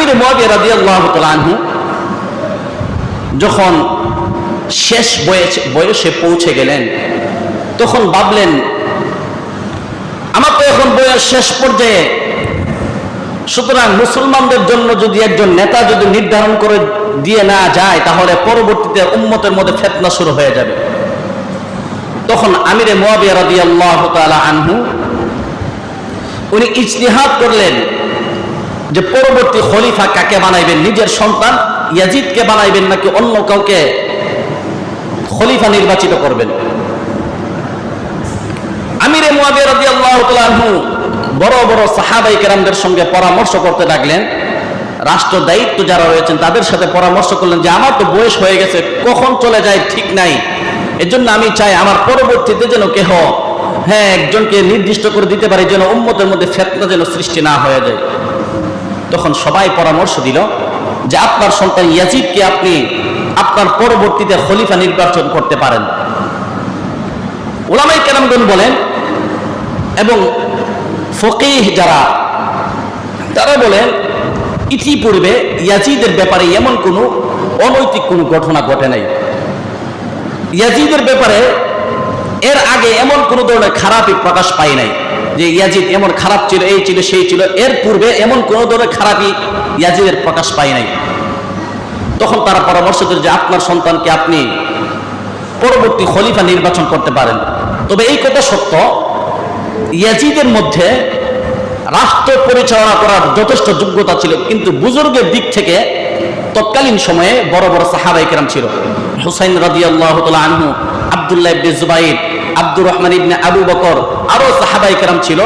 আমির মুআবিয়া রাদিয়াল্লাহু তাআলা আনহু যখন শেষ বয়সে পৌঁছে গেলেন, তখন ভাবলেন আমার তো এখন বয়স শেষ পর্যায়ে, সুতরাং মুসলমানদের জন্য যদি একজন নেতা যদি নির্ধারণ করে দিয়ে না যায়, তাহলে পরবর্তীতে উম্মতের মধ্যে ফিতনা শুরু হয়ে যাবে। তখন আমিরে মুআবিয়া রাদিয়াল্লাহু তাআলা আনহু উনি ইজতিহাদ করলেন যে পরবর্তী খলিফা কাকে বানাইবেন, নিজের সন্তান ইয়াজিদকে বানাইবেন নাকি অন্য কাউকে খলিফা নির্বাচিত করবেন। আমিরে মুআবিয়া রাদিয়াল্লাহু তাআলা আনহু বড় বড় সাহাবায়ে কেরামদের সঙ্গে পরামর্শ করতে লাগলেন। রাষ্ট্র দায়িত্ব যারা রয়েছেন তাদের সাথে পরামর্শ করলেন যে আমার তো বয়স হয়ে গেছে, কখন চলে যায় ঠিক নাই, এজন্য আমি চাই আমার পরবর্তীতে যেন কেহ একজনকে নির্দিষ্ট করে দিতে পারে, যেন উম্মতের মধ্যে ফিতনা যেন সৃষ্টি না হয়ে যায়। তখন সবাই পরামর্শ দিল যে আপনার সন্তান ইয়াজিদকে আপনি আপনার পরবর্তীতে খলিফা নির্বাচন করতে পারেন। উলামায়ে কেরামগণ বলেন এবং ফকিহ যারা তারা বলেন ইতিপূর্বে ইয়াজিদের ব্যাপারে এমন কোনো অনৈতিক কোনো ঘটনা ঘটে নাই। ইয়াজিদের ব্যাপারে এর আগে এমন কোনো ধরনের খারাপই প্রকাশ পায় নাই যে ইয়াজিদ এমন খারাপ ছিল, এই ছিল সেই ছিল, এর পূর্বে এমন কোনো ধরনের খারাপই ইয়াজিদের প্রকাশ পায় নাই। তখন তারা পরামর্শ দিল যে আপনার সন্তানকে আপনি পরবর্তী খলিফা নির্বাচন করতে পারেন। তবে এই কথা সত্য, ইয়াজিদের মধ্যে রাষ্ট্র পরিচালনা করার যথেষ্ট যোগ্যতা ছিল, কিন্তু বুজুর্গের দিক থেকে তৎকালীন সময়ে বড় বড় সাহাবায়ে কেরাম ছিল। হুসাইন রাদিয়াল্লাহু তাআলা আনহু, আব্দুল্লাহ ইবনে জুবাইর, আব্দুর রহমান ইবনে আবু বকর, আরো সাহাবায়ে কেরাম ছিল।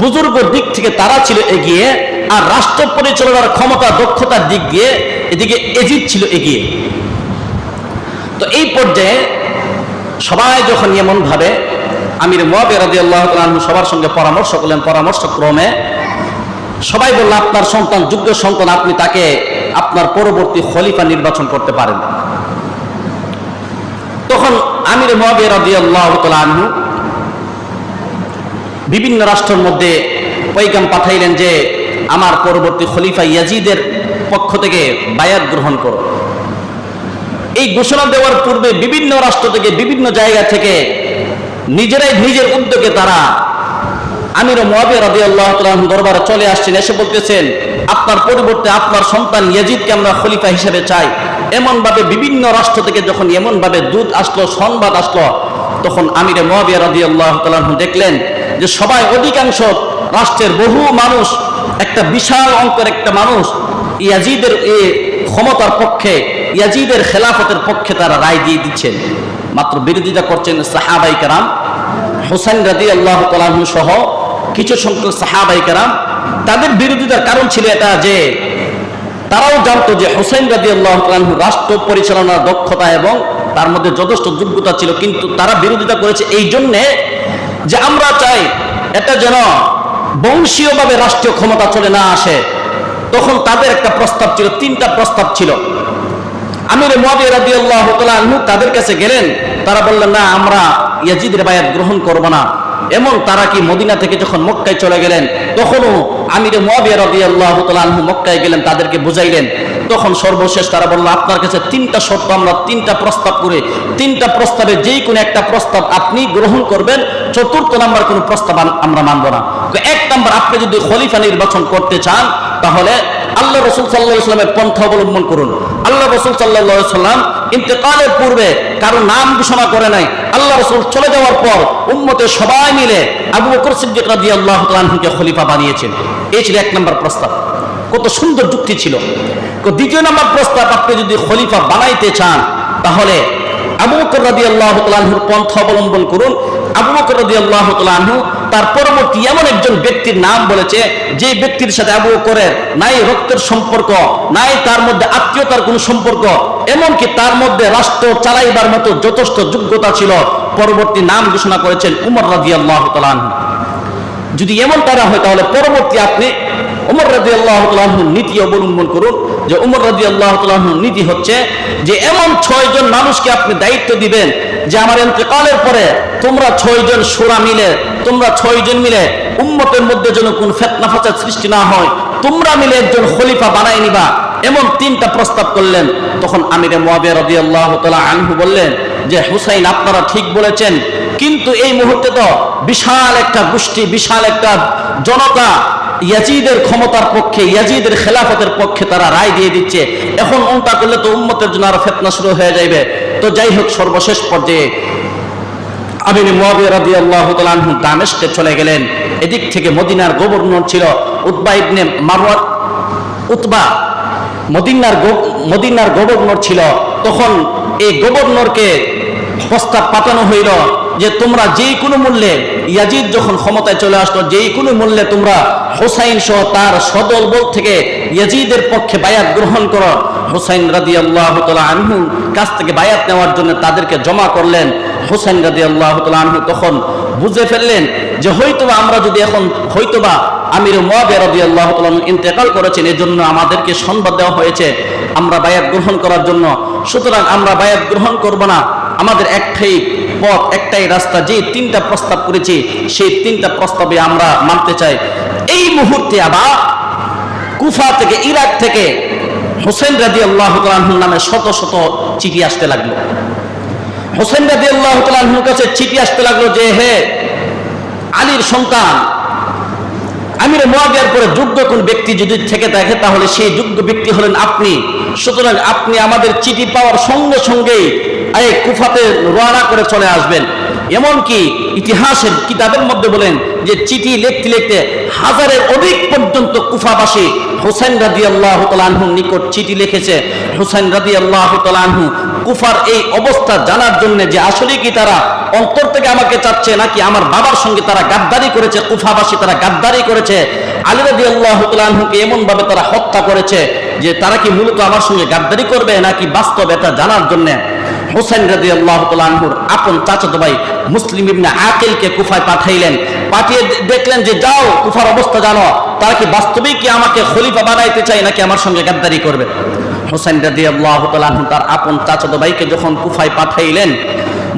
বুজুর্গের দিক থেকে তারা ছিল এগিয়ে, আর রাষ্ট্র পরিচালনার ক্ষমতা দক্ষতার দিক দিয়ে এদিকে ইয়াজিদ ছিল এগিয়ে। তো এই পর্যায়ে সবাই যখন এমন ভাবে আমির মুআবিয়া রাদিয়াল্লাহু তাআলা আনহু সবার সঙ্গে পরামর্শ করলেন, পরামর্শ ক্রমে সবাই বলল আপনার সন্তান যোগ্য সন্তান, আপনি তাকে আপনার পরবর্তী খলিফা নির্বাচন করতে পারেন। তখন আমির মুআবিয়া রাদিয়াল্লাহু তাআলা আনহু বিভিন্ন রাষ্ট্রের মধ্যে পয়গাম পাঠাইলেন যে আমার পরবর্তী খলিফা ইয়াজিদের পক্ষ থেকে বায়াত গ্রহণ করো। এই ঘোষণা দেওয়ার পূর্বে বিভিন্ন রাষ্ট্র থেকে বিভিন্ন জায়গা থেকে নিজেরাই নিজের উদ্যোগে তারা আমির মুআবিয়া রাদিয়াল্লাহু তাআলা আনহু দরবারে চলে আসছেন, এসে বলতেছেন আপনার পরিবর্তে আপনার সন্তান ইয়াজিদকে আমরা খলিফা হিসেবে চাই। এমন ভাবে বিভিন্ন রাষ্ট্র থেকে যখন এমন ভাবে দূত আসলো, সংবাদ আসলো, তখন আমির মুআবিয়া রাদিয়াল্লাহু তাআলা আনহু দেখলেন যে সবাই অধিকাংশ রাষ্ট্রের বহু মানুষ, একটা বিশাল অঙ্কের একটা মানুষ ইয়াজিদের এই ক্ষমতার পক্ষে, ইয়াজিদের খেলাফতের পক্ষে তারা রায় দিয়ে দিচ্ছেন। মাত্র বিরোধিতা করছেন সাহাবায়ে কেরাম, হুসাইন রাদিয়াল্লাহু তাআলা আনহু সহ কিছু সংখ্যক সাহাবায়ে কেরাম। তাদের বিরোধিতার কারণ ছিল এটা যে তারাও জানতো যে হুসাইন রাদিয়াল্লাহু তাআলা আনহু রাষ্ট্র পরিচালনার দক্ষতা এবং তার মধ্যে যথেষ্ট যোগ্যতা ছিল, কিন্তু তারা বিরোধিতা করেছে এই জন্যে যে আমরা চাই এটা যেন বংশীয়ভাবে রাষ্ট্রীয় ক্ষমতা চলে না আসে। তখন তাদের একটা প্রস্তাব ছিল, তিনটা প্রস্তাব ছিল। আমির মুআবিয়া রাদিয়াল্লাহু তাআলা আনহু তাদের কাছে গেলেন, তারা বললেন না আমরা ইয়াজিদের বায়াত গ্রহণ করব না। এমন তারা কি মদিনা থেকে যখন মক্কায় চলে গেলেন, তখনও আমির মুআবিয়া রাদিয়াল্লাহু তাআলা আনহু মক্কায় গেলেন, তাদেরকে বুঝাইলেন। তখন সর্বশেষ তারা বলল আপনার কাছে তিনটা শর্ত, আমরা তিনটা প্রস্তাব করে, তিনটা প্রস্তাবে যেই কোনো একটা প্রস্তাব আপনি গ্রহণ করবেন, চতুর্থ নাম্বার কোনো প্রস্তাব আমরা মানব না। এক নাম্বার, আপনি যদি খলিফা নির্বাচন করতে চান তাহলে আল্লাহ রাসূল সাল্লাল্লাহু আলাইহি ওয়াসাল্লামের পন্থা অবলম্বন করুন। আল্লাহ রাসূল সাল্লাল্লাহু আলাইহি ওয়াসাল্লাম ইন্তেকালের পূর্বে কারো নাম ঘোষণা করে নাই। আল্লাহ রাসূল চলে যাওয়ার পর উম্মতের সবাই মিলে আবু বকর সিদ্দিক রাদিয়াল্লাহু তাআলা আনহুকে খলিফা বানিয়েছেন। এই ছিল এক নম্বর প্রস্তাব। কত সুন্দর যুক্তি ছিল। দ্বিতীয় নম্বর প্রস্তাব, আপনি যদি খলিফা বানাইতে চান তাহলে আবু বকর রাদিয়াল্লাহু তাআলা আনহুর পন্থা অবলম্বন করুন। আবু বকর রাদিয়াল্লাহু তাআলা আনহু তার পরবর্তী এমন একজন ব্যক্তির নাম বলেছে যে ব্যক্তির সাথে আবু বকরের নাই রক্তের সম্পর্ক, নাই তার মধ্যে আত্মীয়তার কোনো সম্পর্ক, এমনকি তার মধ্যে রাষ্ট্র চালাইবার মতো যথেষ্ট যোগ্যতা ছিল। পরবর্তী নাম ঘোষণা করেছেন উমর রাদিয়াল্লাহু তাআলা আনহু। যদি এমন তারা হয় তাহলে পরবর্তী আপনি উমর রাদিয়াল্লাহু তাআলা আনহুর নীতি অবলম্বন করুন। যে উমর রাদিয়াল্লাহু তাআলা আনহুর নীতি হচ্ছে যে এমন 6 জন মানুষকে আপনি দায়িত্ব দিবেন যে আমার ইন্তেকালের পরে তোমরা 6 জন শূরা মিলে, তোমরা 6 জন মিলে উম্মতের মধ্যে যেন কোন ফিতনা ফাসাদ সৃষ্টি না হয়, তোমরা মিলে একজন খলিফা বানাই নিবা, এমন 3টা প্রস্তাব করলেন। তখন আমিরে মুয়াবিয়া রাদিয়াল্লাহু তাআলা আনহু বললেন যে হুসাইন, আপনারা ঠিক বলেছেন, কিন্তু এই মুহূর্তে তো বিশাল একটা গোষ্ঠী, বিশাল একটা জনতা ইয়াজিদের ক্ষমতার পক্ষে, ইয়াজিদের খেলাফতের পক্ষে তারা রায় দিয়ে দিচ্ছে। এখন ওটা করলে তো উম্মতের জন্য আরো ফিতনা শুরু হয়ে যাবে। তো যাই হোক, সর্বশেষ পর্যায়ে আমির মুয়াবিয়া রাদিয়াল্লাহু তাআলা আনহু দামেস্কে চলে গেলেন। এদিক থেকে মদিনার গভর্নর ছিল উতবা ইবনে মারওয়ান। উতবা মদিনার গভর্নর ছিল। তখন এই গভর্নরকে প্রস্তাব পাঠানো হইল যে তোমরা যেই কোনো মূল্যে, ইয়াজিদ যখন ক্ষমতায় চলে আসলো, যেই কোনো মূল্যে তোমরা হুসাইন সহ তার সদল বল থেকে ইয়াজিদের পক্ষে বায়াত গ্রহণ করো। হুসাইন রাদিয়াল্লাহু তাআলা আনহু কাছ থেকে বায়াত নেওয়ার জন্য তাদেরকে জমা করলেন। হুসাইন রাদিয়াল্লাহু তাআলা আনহু তখন বুঝে ফেললেন যে হয়তোবা আমরা যদি এখন হয়তোবা আমির মুয়াবিয়া রাদিয়াল্লাহু তাআলা ইন্তেকাল করেছেন, এজন্য আমাদেরকে সংবাদ দেওয়া হয়েছে আমরা বায়াত গ্রহণ করার জন্য, সুতরাং আমরা বায়াত গ্রহণ করব না। আমাদের একটাই পথ, একটাই রাস্তা, যে 3টা প্রস্তাব করেছি সেই 3টা প্রস্তাবে আমরা মানতে চাই। এই মুহূর্তে আবার কুফা থেকে, ইরাক থেকে হুসাইন রাদিয়াল্লাহু তাআলা আনহুর নামে শত শত চিঠি আসতে লাগলো। হুসাইন রাদিয়াল্লাহু তাআলা আনহুর কাছে চিঠি আসতে লাগলো যে হে আলীর সন্তান, আমির মুয়াবিয়ার পরে যোগ্য কোন ব্যক্তি যদি থেকে থাকে তাহলে সেই যোগ্য ব্যক্তি হলেন আপনি। সুতরাং আপনি আমাদের চিঠি পাওয়ার সঙ্গে সঙ্গেই এই কুফাতে রওনা করে চলে আসবেন। এমনকি ইতিহাসের কিতাবের মধ্যে বলেন যে চিঠি লিখতে লিখতে 1000-এর অধিক পর্যন্ত কুফাবাসী হুসাইন রাদিয়াল্লাহু তাআলা আনহুর নিকট চিঠি লিখেছে। হুসাইন রাদিয়াল্লাহু তাআলা আনহু কুফার এই অবস্থা জানার জন্য যে আসলে কি তারা অন্তর থেকে আমাকে চাচ্ছে নাকি আমার বাবার সঙ্গে তারা গাদ্দারি করেছে, কুফাবাসী তারা গাদ্দারি করেছে, আলী রাদিয়াল্লাহু তাআলা আনহুকে এমন ভাবে তারা হত্যা করেছে যে তারা কি মূলত আমার সঙ্গে গাদ্দারি করবে নাকি বাস্তব, এটা জানার জন্য হুসাইন রাদিয়াল্লাহু তাআলা আনহুর আপন চাচাতো ভাই মুসলিম ইবনে আকিলকে কুফায় পাঠাইলেন। পাঠিয়ে দেখলেন যে যাও কুফার অবস্থা জানো, তারা কি বাস্তবেই কি আমাকে খলিফা বানাইতে চায় নাকি আমার সঙ্গে গাদ্দারি করবে। হুসাইন রাদিয়াল্লাহু তাআলা আনহু তার আপন চাচাতো ভাইকে যখন কুফায় পাঠাইলেন,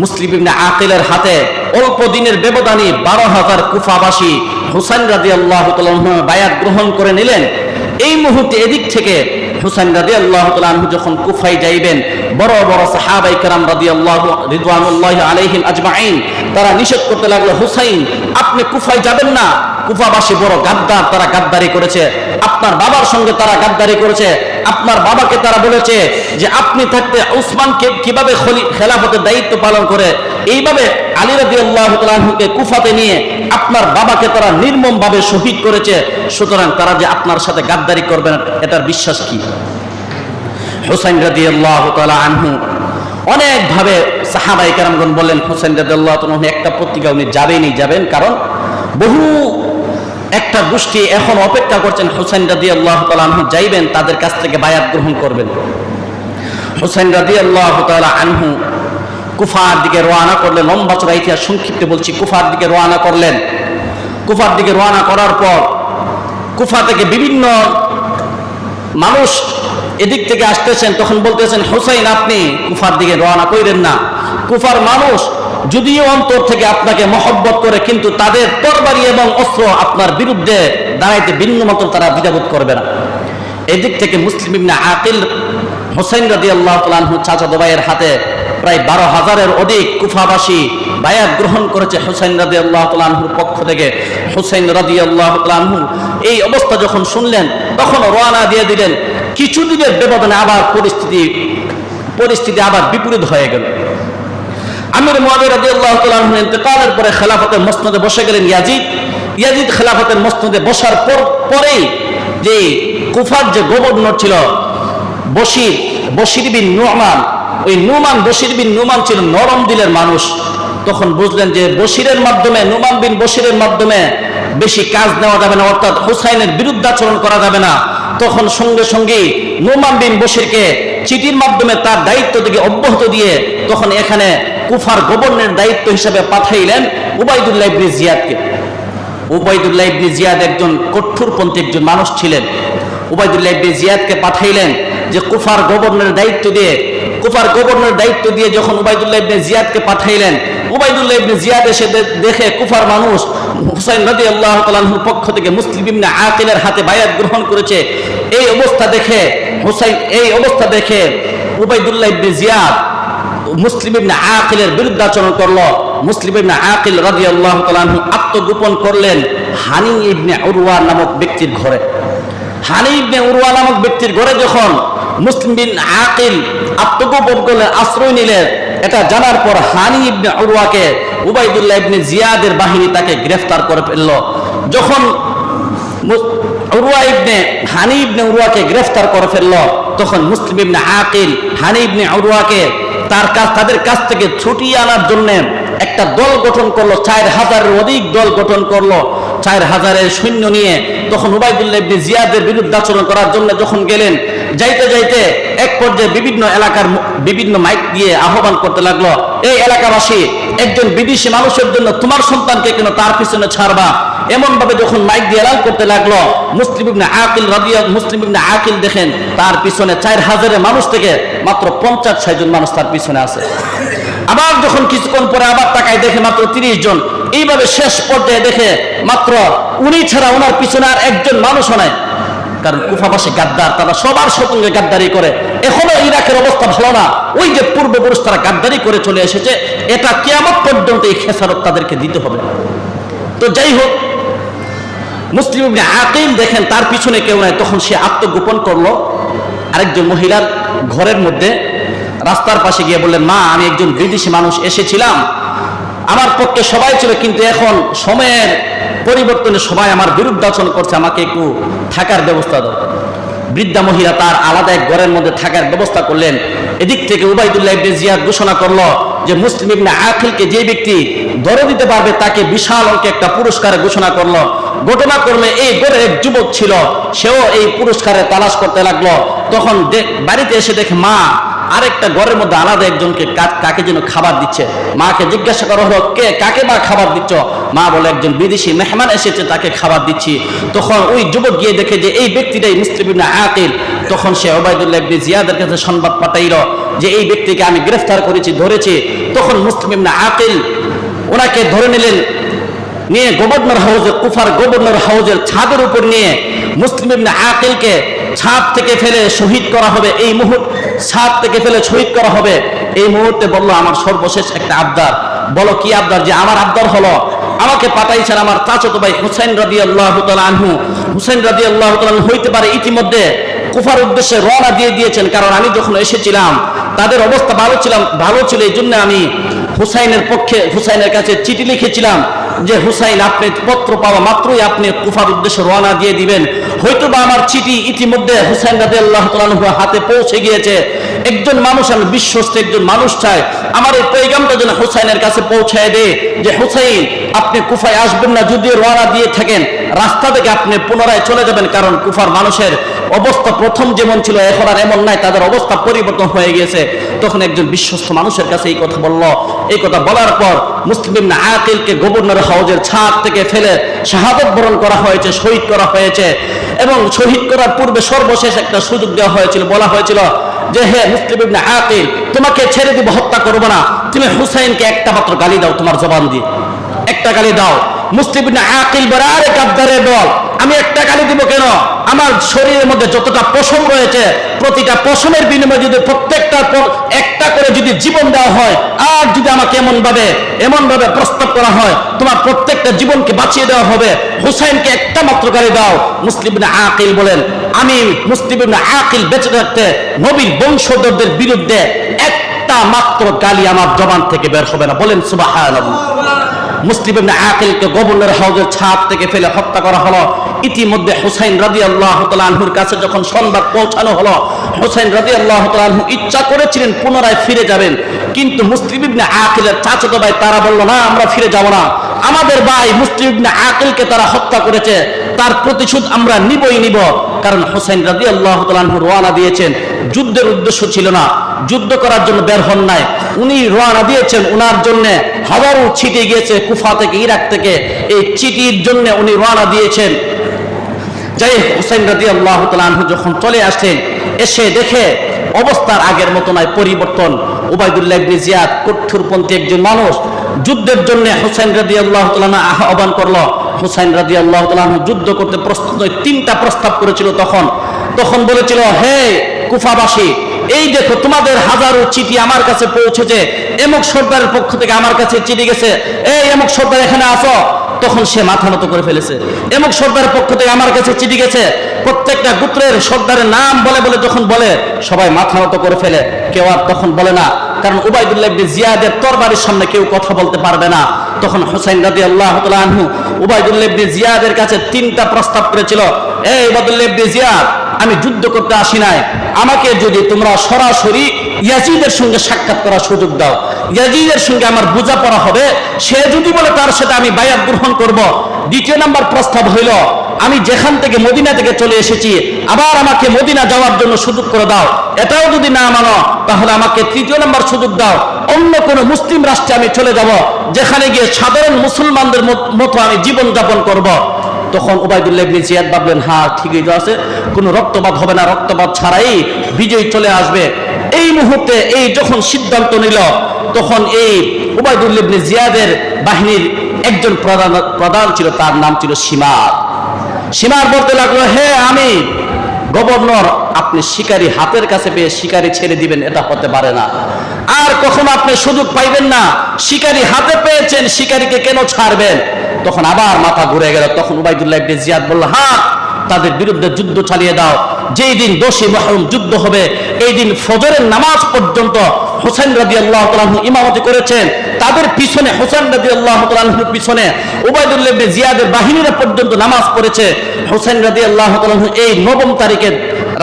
মুসলিম ইবনে আকিলের হাতে অল্প দিনের ব্যবধানে 12,000 কুফাবাসী হুসাইন রাদিয়াল্লাহু তাআলা আনহু বায়াত গ্রহণ করে নিলেন। এই মুহূর্তে এদিক থেকে হুসাইন রাদিয়াল্লাহু তাআলা আনহু যখন কুফায় যাইবেন, বড় বড় সাহাবায়ে কেরাম রাদিয়াল্লাহু রিদওয়ানুল্লাহি আলাইহিম আজমাইন তারা নিষেধ করতে লাগলো, হুসাইন আপনি কুফায় যাবেন না, কুফাবাসী বড় গাদ্দার, তারা গাদ্দারি করেছে, আপনার বাবার সঙ্গে তারা গাদ্দারি করেছে, আপনার বাবাকে তারা বলেছে যে আপনি থাকতে উসমানকে কিভাবে খেলাফতের দায়িত্ব পালন করে, এইভাবে আলী রাদিয়াল্লাহু তাআলা আনহুকে কুফাতে নিয়ে আপনার বাবাকে তারা নির্মমভাবে শহীদ করেছে, সুতরাং তারা যে আপনার সাথে গাদ্দারি করবেন এটার বিশ্বাস কি। হুসাইন রাদিয়াল্লাহু তাআলা আনহু অনেকভাবে সাহাবায়ে কেরামগণ বললেন হুসাইন রাদিয়াল্লাহু তাআলা আনহু একটা পত্রিকা উনি যাবেন, কারণ বহু একটা গোষ্ঠী এখন অপেক্ষা করছেন হুসাইন রাদিয়াল্লাহু তাআলা আনহু যাইবেন, তাদের কাছ থেকে বায়াত গ্রহণ করবেন। হুসাইন রাদিয়াল্লাহু তাআলা আনহু কুফার দিকে রওনা করলেন। লম্বা চড়া ইতিহাস সংক্ষিপ্ত বলছি। কুফার দিকে রওনা করলেন। কুফার দিকে রওনা করার পর কুফা থেকে বিভিন্ন মানুষ এদিক থেকে আসতেছেন, তখন বলতেছেন হুসাইন আপনি কুফার দিকে রওনা কইরেন না। কুফার মানুষ যদিও অন্তর থেকে আপনাকে মহব্বত করে, কিন্তু তাদের তরবারি এবং অস্ত্র আপনার বিরুদ্ধে দাঁড়াইতে বিন্দুমাত্র তারা দ্বিধাবোধ করবে না। এদিক থেকে মুসলিম ইবনে আকিল হুসাইন রাদিয়াল্লাহু তাআলা আনহু চাচাতো ভাইয়ের হাতে প্রায় 12,000-এর অধিক কুফাবাসী বায়াত গ্রহণ করেছে হুসাইন রাদিয়াল্লাহু তাআলা আনহুর পক্ষ থেকে। হুসাইন রাদিয়াল্লাহু তাআলা আনহু এই অবস্থা যখন শুনলেন তখন রওনা দিয়ে দিলেন। কিছুদিনের ব্যবধানে আবার পরিস্থিতি আবার বিপরীত হয়ে গেল। আমির মুয়াবিয়া রাদিয়াল্লাহু তাআলা আনহু ইন্তেকালের পরে খেলাফতের মসনদে বসে গেলেন ইয়াজিদ খেলাফতের মসনদে বসার পরেই যে কুফার যে গভর্নর ছিল বশির বিন নুমান, ওই বশির বিন নুমান ছিল নরম দিলের মানুষ। তখন বুঝলেন যে নুমান বিন বশিরের মাধ্যমে বেশি কাজ নেওয়া যাবে না, অর্থাৎ হুসাইনের বিরুদ্ধাচরণ করা যাবে না। তখন সঙ্গে সঙ্গে নুমান বিন বশিরকে চিঠির মাধ্যমে তার দায়িত্ব থেকে অব্যাহত দিয়ে তখন এখানে কুফার গভর্নরের দায়িত্ব হিসেবে পাঠাইলেন উবাইদুল্লাহ ইবনে জিয়াদকে। উবাইদুল্লাহ ইবনে জিয়াদ একজন কঠোরপন্থী একজন মানুষ ছিলেন। উবাইদুল্লাহ ইবনে জিয়াদকে পাঠাইলেন যে কুফার গভর্নরের দায়িত্ব দিয়ে যখন উবাইদুল্লাহ ইবনে জিয়াদকে পাঠাইলেন, উবাইদুল্লাহ ইবনে জিয়াদ এসে দেখে কুফার মানুষ হুসাইন রাদিয়াল্লাহু তাআলা আনহুর পক্ষ থেকে মুসলিম ইবনে আকিলের হাতে বায়াত গ্রহণ করেছে। এই অবস্থা দেখে উবাইদুল্লাহ ইবনে জিয়াদ মুসলিম ইবনে আকিলের বিরুদ্ধে আচরণ করলো। মুসলিম ইবনে আকিল রাদিয়াল্লাহু তাআলা আনহু আত্মগোপন করলেন হানি ইবনে উরওয়া নামক ব্যক্তির ঘরে। হানি ইবনে উরওয়া নামক ব্যক্তির ঘরে যখন মুসলিম বিন আকিল আত্মগোপন করলেন, আশ্রয় নিলেন, এটা জানার পর হানি ইবনে উরওয়াকে উবাইদুল্লাহ ইবনে জিয়াদের বাহিনী তাকে গ্রেফতার করে ফেলল। যখন হানি ইবনে উরওয়াকে গ্রেফতার করে ফেলল, তখন মুসলিম ইবনে আকিল হানি ইবনে উরওয়াকে তাদের কাছ থেকে ছুটিয়ে আনার জন্য একটা দল গঠন করলো। 4000-এর অধিক দল গঠন করলো। 4000-এর সৈন্য নিয়ে তখন উবাইদুল্লাহ ইবনে জিয়াদের বিরুদ্ধে আচরণ করার জন্য যখন গেলেন, যাইতে যাইতে এক পর্যায়ে বিভিন্ন এলাকার বিভিন্ন মাইক দিয়ে আহ্বান করতে লাগলো, এই এলাকাবাসী, একজন বিদেশি মানুষের জন্য তোমার সন্তানকে কেন তার পিছনে ছাড়বা? এমন ভাবে যখন মাইক দিয়ে এলান করতে লাগলো, মুসলিম ইবনে আকিল দেখেন তার পিছনে 4000-এর মানুষ থেকে মাত্র 50-60 জন মানুষ তার পিছনে আছে। আবার যখন কিছুক্ষণ পরে আবার তাকায় দেখে মাত্র 30 জন। এইভাবে শেষ পর্যায়ে দেখে মাত্র উনি ছাড়া ওনার পিছনে আর একজন মানুষও নাই। কারণ কুফাবাসী গাদ্দার, তারা সবার সঙ্গে গাদ্দারি করে। এখনো ইরাকের অবস্থা ভালো না। ওই যে পূর্বপুরুষ তারা গাদ্দারি করে চলে এসেছে, এটা কিয়ামত পর্যন্ত এই খেসারত তাদেরকে দিতে হবে। তো যাই হোক, মুসলিম ইবনে আকিল দেখেন তার পিছনে কেউ নাই, তখন সে আত্মগোপন করলো আরেকজন মহিলার ঘরের মধ্যে। রাস্তার পাশে গিয়ে বললেন, মা, আমি একজন বিদেশি মানুষ এসেছিলাম, আমার পক্ষে সবাই ছিল, কিন্তু এখন সময়ের পরিবর্তনে সবাই আমার বিরুদ্ধে আচরণ করছে, আমাকে একটু থাকার ব্যবস্থা দাও। বৃদ্ধা মহিলা তার আলাদা এক ঘরের মধ্যে থাকার ব্যবস্থা করলেন। এদিক থেকে উবাইদুল্লাহ ইবনে জিয়াদ ঘোষণা করলো যে মুসলিম ইবনে আকিলকে যে ব্যক্তি ধরে দিতে পারবে তাকে বিশাল অঙ্কে একটা পুরস্কার ঘোষণা করলো। ঘটনা করলে এই ঘরে এক যুবক ছিল, সেও এই পুরস্কারে তালাশ করতে লাগলো। তখন বাড়িতে এসে দেখে মা আরেকটা ঘরের মধ্যে আলাদা একজনকে কাকে যেন খাবার দিচ্ছে। মাকে জিজ্ঞাসা করা হলো, কাকে বা খাবার দিচ্ছ? মা বলে, একজন বিদেশি মেহমান এসেছে, তাকে খাবার দিচ্ছি। তখন ওই যুবক গিয়ে দেখে যে এই ব্যক্তিটাই মুসলিম ইবনে আকিল। তখন সে উবাইদুল্লাহ ইবনে জিয়াদের কাছে সংবাদ পাঠাইল যে এই ব্যক্তিকে আমি গ্রেফতার করেছি, ধরেছি। তখন মুসলিম ইবনে আকিল ওনাকে ধরে নিলেন, নিয়ে গভর্নর হাউসের, কুফার গভর্নর হাউসের ছাদের উপর নিয়ে মুসলিম ইবনে আকিলকে ছাদ থেকে ফেলে শহীদ করা হবে। ছাদ থেকে ফেলে শহীদ করা হবে। এই মুহূর্তে বললো, আমার সর্বশেষ একটা আবদার। বলো কি আবদার? যে আমার আবদার হলো, আমাকে পাঠাইছেন আমার চাচাতো ভাই হুসাইন রাদিয়াল্লাহু তাআলা আনহু। হুসাইন রাদিয়াল্লাহু তাআলা আনহু হইতে পারে ইতিমধ্যে কুফার উদ্দেশ্যে রওনা দিয়ে দিয়েছেন, কারণ আমি যখন এসেছিলাম তাদের অবস্থা ভালো ছিল। এই জন্য আমি হুসাইনের কাছে চিঠি লিখেছিলাম যে হুসাইন, আপনি পত্র পাওয়া মাত্রই আপনি কুফার উদ্দেশ্যে রওনা দিয়ে দিবেন। হয়তো বা আমার চিঠি ইতিমধ্যে হুসাইন রাদিয়াল্লাহু তাআলা আনহুর হাতে পৌঁছে গিয়েছে। একজন মানুষ, আমি বিশ্বস্ত একজন মানুষ চাই, আমার এই পেগামটা যেন হুসাইনের কাছে পৌঁছায় দেয় যে হুসাইন, আপনি কুফায় আসবেন না। যদি রওনা দিয়ে থাকেন, রাস্তা থেকে আপনি পুনরায় চলে যাবেন, কারণ কুফার মানুষের অবস্থা প্রথম যেমন ছিল এখন আর এমন নাই, তাদের অবস্থা পরিবর্তন হয়ে গিয়েছে। তখন একজন বিশ্বস্ত মানুষের কাছে এই কথা বলল। এই কথা বলার পর মুসলিম ইবনে আকিলকে গভর্নর হাউসের ছাদ থেকে ফেলে শাহাদাত বরণ করা হয়েছে, শহীদ করা হয়েছে। এবং শহীদ করার পূর্বে সর্বশেষ একটা সুযোগ দেওয়া হয়েছিল, বলা হয়েছিল যে হে মুসলিম ইবনে আকিল, তোমাকে ছেড়ে দিব, হত্যা করবো না, তুমি হুসাইনকে একটা মাত্র গালি দাও, তোমার জবান দিয়ে একটা গালি দাও। মুসলিম ইবনে আকিল বলে, আরে গাদ্দারের দল, আমি একটা গালি দিব কেন? আমার শরীরের মধ্যে যতটা পশম রয়েছে, প্রতিটা পশমের বিনিময়ে যদি প্রত্যেকটার পর একটা করে যদি জীবন দেওয়া হয়, আর যদি আমাকে এমন ভাবে প্রস্তাব করা হয়, তোমার প্রত্যেকটা জীবনকে বাঁচিয়ে দেওয়া হবে, হুসাইনকে একটা মাত্র গালি দাও। মুসলিম ইবনে আকিল বলেন, আমি মুসলিম ইবনে আকিল বেঁচে থাকতে নবীর বংশধরদের বিরুদ্ধে একটা মাত্র গালি আমার জবান থেকে বের হবে না। বলেন সুবহানাল্লাহ। মুসলিম ইবনে আকিলকে গভর্নর হাউসের ছাদ থেকে ফেলে হত্যা করা হলো। ইতিমধ্যে হুসাইন রাদিয়াল্লাহু তাআলা আনহুর কাছে যখন সংবাদ পৌঁছানো হলো, হুসাইন রাদিয়াল্লাহু তাআলা আনহু ইচ্ছা করেছিলেন পুনরায় ফিরে যাবেন, কিন্তু মুসলিম ইবনে আকিলের চাচাতো ভাই তারা বলল, না, আমরা ফিরে যাব না, আমাদের ভাই মুসলিম ইবনে আকিলকে তারা হত্যা করেছে, তার প্রতিশোধ আমরা নিব। কারণ হুসাইন রাদিয়াল্লাহু তাআলা আনহু রওনা দিয়েছেন, যুদ্ধের উদ্দেশ্য ছিল না, যুদ্ধ করার জন্য বের হন নাই, উনি রওনা দিয়েছেন, উনার জন্য হাজারো চিঠি গিয়েছে কুফা থেকে, ইরাক থেকে, এই চিঠির জন্য উনি রওনা দিয়েছেন। যাই হুসাইন রাদিয়াল্লাহু তাআলা আনহু যখন চলে আসলেন, এসে দেখে অবস্থার আগের মতো নয়, পরিবর্তন। উবাইদুল্লাহ ইবনে জিয়াদ কঠোরপন্থী একজন মানুষ, যুদ্ধের জন্য হুসাইন রাদিয়াল্লাহু তাআলা আহ্বান করলো। হুসাইন রাদিয়াল্লাহু তাআলা যুদ্ধ করতে প্রস্তুত হয়ে 3টা প্রস্তাব করেছিল। তখন বলেছিল, হে কুফাবাসী, এই দেখো তোমাদের হাজারো চিঠি আমার কাছে পৌঁছেছে, এমক সর্দারের পক্ষ থেকে আমার কাছে চিঠি গেছে, এই এমক সর্দার এখানে আসো। তখন সে মাথা নত করে ফেলেছে। এমক সর্দারের পক্ষ থেকে আমার কাছে চিঠি গেছে, প্রত্যেকটা গোত্রের সর্দারের নাম বলে বলে যখন বলে সবাই মাথা নত করে ফেলে, কেউ আর তখন বলে না, কারণ উবাইদুল্লাহ ইবনে জিয়াদের তরবারির সামনে কেউ কথা বলতে পারবে না। তখন হুসাইন রাদিয়াল্লাহু তাআলা আনহু উবাইদুল্লাহ ইবনে জিয়াদের কাছে 3টা প্রস্তাব করেছিল, এই উবাইদুল্লাহ ইবনে জিয়াদ, আমি যুদ্ধ করতে আসি নাই, আমাকে যদি তোমরা সরাসরি ইয়াজিদের সঙ্গে সাক্ষাৎ করার সুযোগ দাও, ইয়াজিদের সঙ্গে আমার বোঝাপড়া হবে, সে যদি বলে তার সাথে আমি বায়াত গ্রহণ করব। 2 নম্বর প্রস্তাব হইল, আমি যেখান থেকে মদিনা থেকে চলে এসেছি আবার আমাকে মদিনা যাওয়ার জন্য সুযোগ করে দাও। এটাও যদি না মানো তাহলে আমাকে 3য় নম্বর সুযোগ দাও, অন্য কোনো মুসলিম রাষ্ট্রে আমি চলে যাব, যেখানে গিয়ে সাধারণ মুসলমানদের মতো আমি জীবন যাপন করব। তখন উবাইদুল্লাহ ইবনে জিয়াদ ভাবলেন, হ্যাঁ ঠিকই তো আছে, কোনো রক্তপাত হবে না, রক্তপাত ছাড়াই বিজয় চলে আসবে। এই মুহূর্তে এই যখন সিদ্ধান্ত নিল, তখন এই উবাইদুল্লাহ ইবনে জিয়াদের বাহিনীর একজন প্রধান ছিল, তার নাম ছিল শিমার বলতে লাগলো, হে আমি গভর্নর, আপনি শিকারী হাতের কাছে পেয়ে শিকারী ছেড়ে দিবেন, এটা হতে পারে না, আর কখনো আপনি সুযোগ পাইবেন না, শিকারী হাতে পেয়েছেন, শিকারীকে কেন ছাড়বেন? তখন আবার মাথা ঘুরে গেল। তখন উবাইদুল্লাহ ইবনে জিয়াদ বলল, হ্যাঁ তাদের বিরুদ্ধে যুদ্ধ চালিয়ে দাও, যেই দিন 10ই মুহররম যুদ্ধ হবে এই দিন ফজরের নামাজ পর্যন্ত হুসাইন রাদিয়াল্লাহু তাআলা ইমামতি করেছেন, তাদের পিছনে হুসাইন রাদিয়াল্লাহু তাআলার পিছনে উবাইদুল্লাহ ইবনে জিয়াদের বাহিনীরা পর্যন্ত নামাজ পড়েছে। হুসাইন রাদিয়াল্লাহু তাআলা এই 9 তারিখে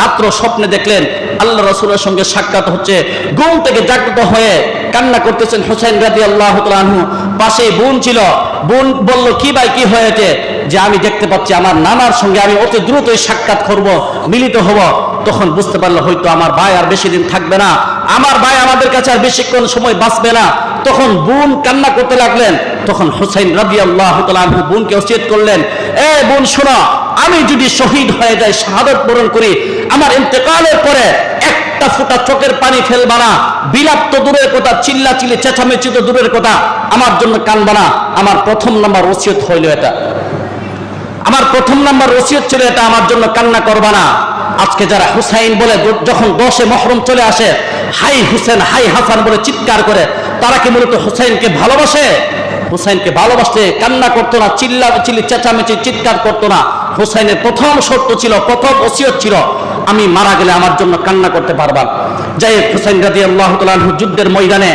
রাত্র স্বপ্নে দেখলেন আল্লাহ রাসূলের সঙ্গে সাক্ষাৎ হচ্ছে, ঘুম থেকে জাগ্রত হয়ে কান্না করতেছেন হুসাইন রাদিয়াল্লাহু তাআলা। পাশে বোন ছিল, বোন বলল, কি ভাই কি হয়েছে? যে আমি দেখতে পাচ্ছি আমার নানার সঙ্গে আমি অতি দ্রুতই সাক্ষাৎ করব, মিলিত হব। তখন বুঝতে পারলো হয়তো আমার ভাই আর বেশি দিন থাকবে না, আমার ভাই আমাদের কাছে আর বেশিক্ষণ সময় বাঁচবে না। তখন বোন কান্না করতে লাগলেন। তখন হুসাইন রাদিয়াল্লাহু তাআলা বোনকে ওসিয়ত করলেন, এ বোন শোনো, আমি যদি শহীদ হয়ে যাই, শাহাদাত বরণ করি, আমার ইন্তেকালের পরে একটা ফোঁটা চোখের পানি ফেলবা না, বিলাপ তো দূরের কথা, চিল্লাচিল্লি চেঁচামেচি তো দূরের কথা, আমার জন্য কানবা না। আমার প্রথম নাম্বার ওসিয়ত হইল এটা, আমার প্রথম নাম্বার ওসিয়ত ছিল এটা, আমার জন্য কান্না করবা না। আজকে যারা হুসাইন বলে যখন 10 মুহররম চলে আসে হাই হুসেন হাই হাসান বলে চিৎকার করে, তারা কি মূলত হুসাইনকে ভালোবাসে? হুসাইনকে ভালোবাসলে কান্না করতো না, চিল্লাচিল্লি চেঁচামেচি চিৎকার করতো না। হুসাইনের প্রথম শর্ত ছিল, প্রথম ওসিয়ত ছিল, আমি মারা গেলে আমার জন্য কান্না করতে পারবা। যাই হুসাইন রাদিয়াল্লাহু তাআলা যুদ্ধের ময়দানে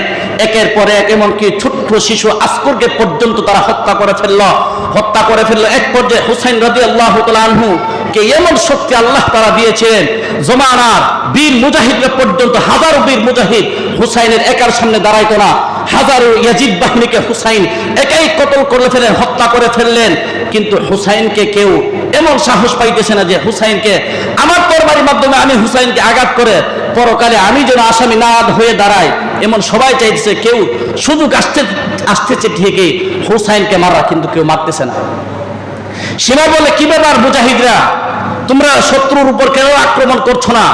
একের পর এক, এমনকি ছোট্ট শিশু আসকুরকে পর্যন্ত তারা হত্যা করে ফেললো। এক পর্যায়ে হুসাইন রাদিয়াল্লাহু তাআলা কে এমন শক্তি আল্লাহ তাআলা দিয়েছিলেন, জমানার বীর মুজাহিদরা পর্যন্ত, হাজারো বীর মুজাহিদ হুসাইনের একার সামনে দাঁড়াইতো না। হাজারো ইয়াজিদ বাহিনীকে হুসাইন একাই কতল করে ফেলেন, হত্যা করে ফেললেন। কিন্তু হুসাইনকে কেউ এমন সাহস পাইতেছে না যে হুসাইনকে আমার তরবারির মাধ্যমে আমি হুসাইনকে আঘাত করে পরকালে আমি যেন আসামি না হয়ে দাঁড়াই, এমন সবাই চাইতেছে। কেউ সুযোগ আসতেছে ঠিকই হুসাইনকে মারা, কিন্তু কেউ মারতেছে না। সীমা বলে, কি ব্যাপার মুজাহিদরা, তোমরা শত্রুর উপর কেন আক্রমণ করছো না?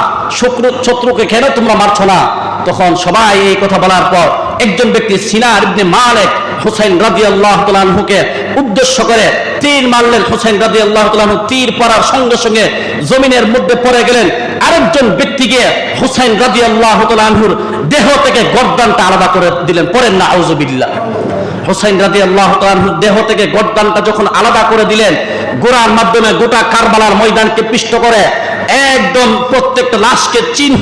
শত্রুকে কেন তোমরা মারছো না? তখন সবাই এই কথা বলার পর একজন ব্যক্তি সিনার ইবনে মালিক হুসাইন রাদিয়াল্লাহু তাআলা আনহুকে উদ্দেশ্য করে তীর মারলেন। হুসাইন রাদিয়াল্লাহু তাআলা আনহু তীর পড়ার সঙ্গে সঙ্গে জমিনের মধ্যে পড়ে গেলেন। আরেকজন ব্যক্তিকে হুসাইন রাদিয়াল্লাহু তাআলা আনহুর দেহ থেকে গর্দানটা আলাদা করে দিলেন। পড়েন না আউযুবিল্লাহ। হুসাইন রাদিয়াল্লাহু তাআলা আনহুর দেহ থেকে গর্দানটা যখন আলাদা করে দিলেন, গোড়ার মাধ্যমে গোটা কারবালার ময়দানকে পিষ্ট করে একদম প্রত্যেকটা লাশকে চিহ্ন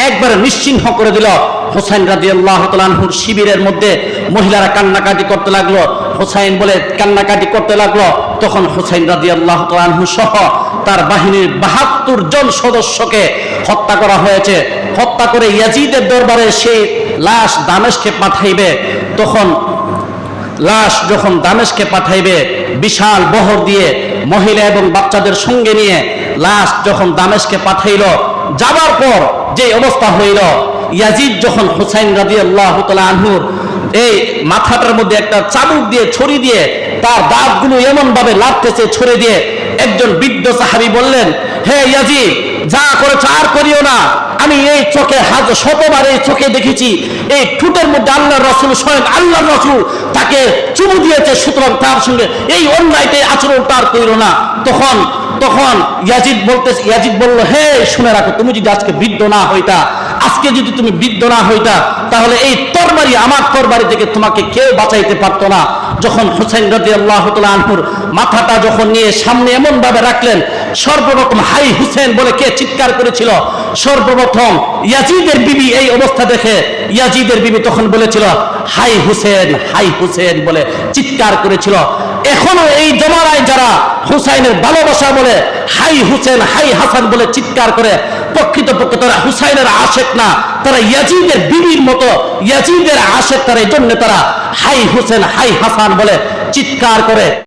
একবারে নিশ্চিহ্ন করে দিল। হুসাইন রাদিয়াল্লাহু তাআলা আনহুর শিবিরের মধ্যে মহিলারা কান্নাকাটি করতে লাগলো, হুসাইন বলে কান্নাকাটি করতে লাগলো। তখন হুসাইন রাদিয়াল্লাহু তাআলা আনহু সহ তার বাহিনীর 72 জন সদস্যকে হত্যা করা হয়েছে। হত্যা করে ইয়াজিদের দরবারে সেই লাশ দামেস্কে পাঠাইবে। তখন লাশ যখন দামেস্কে পাঠাইবে, বিশাল বহর দিয়ে মহিলা এবং বাচ্চাদের সঙ্গে নিয়ে লাশ যখন দামেস্কে পাঠাইল, যাবার পর যে অবস্থা হইল, ইয়াজিদ যখন হুসাইন রাদিয়াল্লাহু তাআলা আনহুর এই মাথাটার মধ্যে একটা চাবুক দিয়ে ছুরি দিয়ে তার দাঁতগুলো এমন ভাবে লাগতেছে ছুরি দিয়ে, একজন বৃদ্ধ সাহাবী বললেন, হে ইয়াজিদ, যা করেছ আর করিও না, আমি এই চোখে শতবার এই চোখে দেখেছি এই ঠোঁটের মধ্যে আল্লাহর রাসূল স্বয়ং আল্লাহর রাসূল তাকে চুমু দিয়েছে, সুতরাং তার সঙ্গে এই অন্যায়তে আচরণ তার কইরো না। তখন ইয়াজিদ বলল, হে শুনে রাখো, তুমি যদি আজকে বৃদ্ধ না হইতা, আজকে যদি তুমি বৃদ্ধ না হইতা, তাহলে এই তরবারি, আমার তরবারি থেকে তোমাকে কেউ বাঁচাইতে পারতো না। যখন হুসাইন রাদিয়াল্লাহু তাআলা আনহুর মাথাটা যখন নিয়ে সামনে এমন ভাবে রাখলেন, সর্বপ্রথম হাই হুসেন বলে কে চিৎকার করেছিল? সর্বপ্রথম ইয়াজিদের বিবি। এই অবস্থা দেখে ইয়াজিদের বিবি তখন বলেছিল হাই হুসেন বলে চিৎকার করেছিল। এখনো এই জমানায় যারা হুসাইনের ভালোবাসা বলে হাই হুসেন হাই হাসান বলে চিৎকার করে, প্রকৃতপক্ষে তারা হুসাইনের আশেক না, তারা ইয়াজিদের বিবির মতো ইয়াজিদের আশেক। তারা এই জন্য তারা হাই হুসেন হাই হাসান বলে চিৎকার করে।